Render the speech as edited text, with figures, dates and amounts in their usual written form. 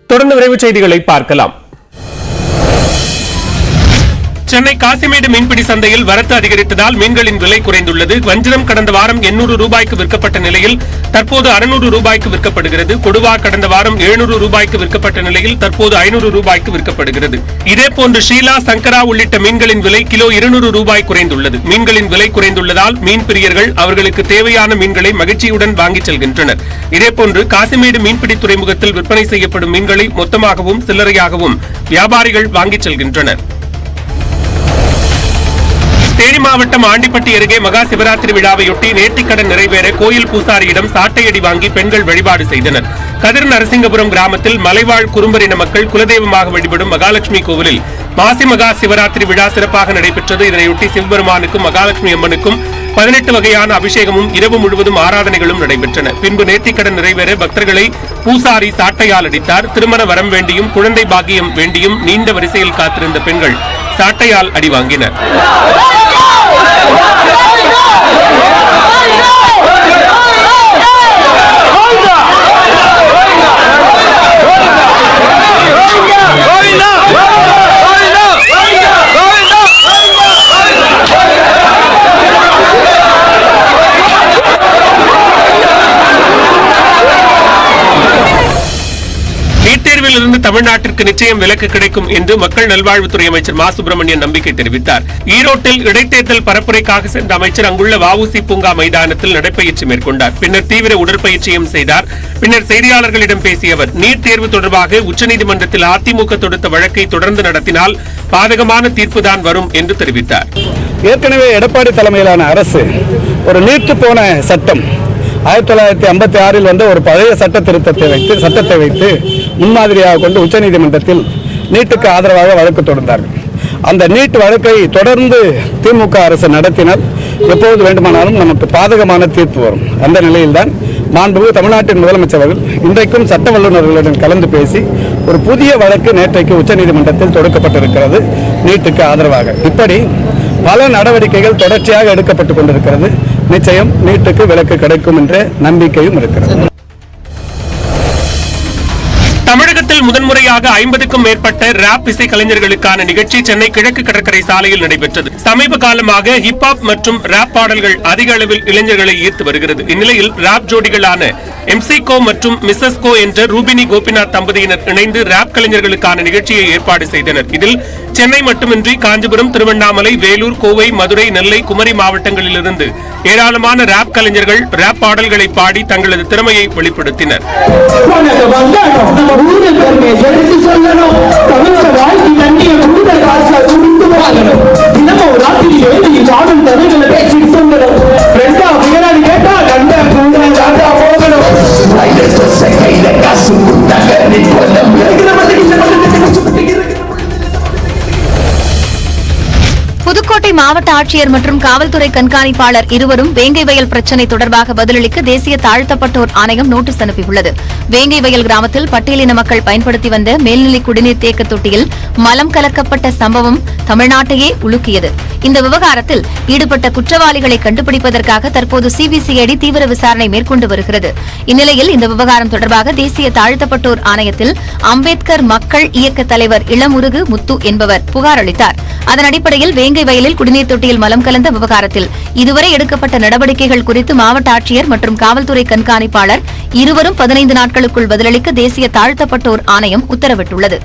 தொடர்ந்து விரைவு செய்திகளை பார்க்கலாம். சென்னை காசிமேடு மீன்பிடி சந்தையில் வரத்து அதிகரித்ததால் மீன்களின் விலை குறைந்துள்ளது. வஞ்சிரம் கடந்த வாரம் 800 ரூபாய்க்கு விற்கப்பட்ட நிலையில் தற்போது 600 ரூபாய்க்கு விற்கப்படுகிறது. கொடுவா கடந்த வாரம் 700 ரூபாய்க்கு விற்கப்பட்ட நிலையில் தற்போது 500 ரூபாய்க்கு விற்கப்படுகிறது. இதேபோன்று ஷீலா, சங்கரா உள்ளிட்ட மீன்களின் விலை கிலோ 200 ரூபாய் குறைந்துள்ளது. மீன்களின் விலை குறைந்துள்ளதால் மீன் பிரியர்கள் அவர்களுக்கு தேவையான மீன்களை மகிழ்ச்சியுடன் வாங்கிச் செல்கின்றனர். இதேபோன்று காசிமேடு மீன்பிடி துறைமுகத்தில் விற்பனை செய்யப்படும் மீன்களை மொத்தமாகவும் சில்லறையாகவும் வியாபாரிகள் வாங்கிச் செல்கின்றனர். தேனி மாவட்டம் ஆண்டிப்பட்டி அருகே மகா சிவராத்திரி விழாவையொட்டி நேர்த்திக்கடன் நிறைவேற கோயில் பூசாரியிடம் சாட்டையடி வாங்கி பெண்கள் வழிபாடு செய்தனர். கதிர் நரசிங்கபுரம் கிராமத்தில் மலைவாழ் குறும்பரின மக்கள் குலதெய்வமாக வழிபடும் மகாலட்சுமி கோவிலில் மாசி மகா சிவராத்திரி விழா சிறப்பாக நடைபெற்றது. இதனையொட்டி சிவபெருமானுக்கும் மகாலட்சுமி அம்மனுக்கும் 18 வகையான அபிஷேகமும் இரவு முழுவதும் ஆராதனைகளும் நடைபெற்றன. பின்பு நேர்த்திக்கடன் நிறைவேற பக்தர்களை பூசாரி சாட்டையால் அடித்தார். திருமண வரம் வேண்டியும் குழந்தை பாக்கியம் வேண்டியும் நீண்ட வரிசையில் காத்திருந்த பெண்கள் சாட்டையால் அடி வாங்கினர். இருந்து தமிழ்நாட்டிற்கு நிச்சயம் விலக்கு கிடைக்கும் என்று மக்கள் நல்வாழ்வுத்துறை அமைச்சர் மா சுப்பிரமணியன் நம்பிக்கை தெரிவித்தார். ஈரோட்டில் இடைத்தேர்தல் பரப்புரைக்காக சென்ற அமைச்சர் அங்குள்ள வஉசி பூங்கா மைதானத்தில் நடைபயிற்சி மேற்கொண்டார். பின்னர் தீவிர உடற்பயிற்சியும் செய்தார். பின்னர் செய்தியாளர்களிடம் பேசிய அவர் நீட் தேர்வு தொடர்பாக உச்சநீதிமன்றத்தில் அதிமுக தொடுத்த வழக்கை தொடர்ந்து நடத்தினால் பாதகமான தீர்ப்புதான் வரும் என்று தெரிவித்தார். ஏற்கனவே எடப்பாடி தலைமையிலான அரசு ஒரு நீர்த்து போன சட்டம் 1956 வந்த ஒரு பழைய சட்டத்தை வைத்து முன்மாதிரியாக கொண்டு உச்சநீதிமன்றத்தில் நீட்டுக்கு ஆதரவாக வழக்கு தொடர்ந்தார்கள். அந்த நீட் வழக்கை தொடர்ந்து திமுக அரசு நடத்தினால் எப்போது வேண்டுமானாலும் நமக்கு பாதகமான தீர்ப்பு வரும். அந்த நிலையில்தான் மாண்புமிகு தமிழ்நாட்டின் முதலமைச்சர் அவர்கள் இன்றைக்கும் சட்ட வல்லுநர்களுடன் கலந்து பேசி ஒரு புதிய வழக்கு நேற்றைக்கு உச்சநீதிமன்றத்தில் தொடுக்கப்பட்டிருக்கிறது நீட்டுக்கு ஆதரவாக. இப்படி பல நடவடிக்கைகள் தொடர்ச்சியாக எடுக்கப்பட்டுக் கொண்டிருக்கிறது. நிச்சயம் நீட்டுக்கு விலக்கு கிடைக்கும் என்ற நம்பிக்கையும் இருக்கிறது. தமிழகத்தில் முதன்முறையாக 50க்கும் மேற்பட்ட ராப் இசை கலைஞர்களுக்கான நிகழ்ச்சி சென்னை கிழக்கு கடற்கரை சாலையில் நடைபெற்றது. சமீப காலமாக ஹிப்ஹாப் மற்றும் ராப் பாடல்கள் அதிக அளவில் இளைஞர்களை ஈர்த்து வருகிறது. இந்நிலையில் ராப் ஜோடிகளான எம்சிகோ மற்றும் மிஸ்ஸஸ்கோ என்ற ரூபினி கோபிநாத் தம்பதியினர் இணைந்து ராப் கலைஞர்களுக்கான நிகழ்ச்சியை ஏற்பாடு செய்தனர். இதில் சென்னை மட்டுமின்றி காஞ்சிபுரம், திருவண்ணாமலை, வேலூர், கோவை, மதுரை, நெல்லை, குமரி மாவட்டங்களிலிருந்து ஏராளமான ராப் கலைஞர்கள் ராப் பாடல்களை பாடி தங்களது திறமையை வெளிப்படுத்தினர். புதுக்கோட்டை மாவட்ட ஆட்சியர் மற்றும் காவல்துறை கண்காணிப்பாளர் இருவரும் வேங்கை வயல் பிரச்சினை தொடர்பாக பதிலளிக்க தேசிய தாழ்த்தப்பட்டோர் ஆணையம் நோட்டீஸ் அனுப்பியுள்ளது. வேங்கை வயல் கிராமத்தில் பட்டியலின மக்கள் பயன்படுத்தி வந்த மேல்நிலை குடிநீர் தேக்க தொட்டியில் மலம் கலக்கப்பட்ட சம்பவம் தமிழ்நாட்டையே உலுக்கியது. இந்த விவகாரத்தில் ஈடுபட்ட குற்றவாளிகளை கண்டுபிடிப்பதற்காக தற்போது சிபிசிஐடி தீவிர விசாரணை மேற்கொண்டு வருகிறது. இந்நிலையில் இந்த விவகாரம் தொடர்பாக தேசிய தாழ்த்தப்பட்டோர் ஆணையத்தில் அம்பேத்கர் மக்கள் இயக்க தலைவர் இளமுருகு முத்து என்பவர் புகார் அளித்தார். அதன் அடிப்படையில் வேங்கை வயலில் குடிநீர் தொட்டியில் மலம் கலந்த விவகாரத்தில் இதுவரை எடுக்கப்பட்ட நடவடிக்கைகள் குறித்து மாவட்ட ஆட்சியர் மற்றும் காவல்துறை கண்காணிப்பாளர் இருவரும் 15 நாட்களுக்குள் பதிலளிக்க தேசிய தாழ்த்தப்பட்டோர் ஆணையம் உத்தரவிட்டுள்ளது.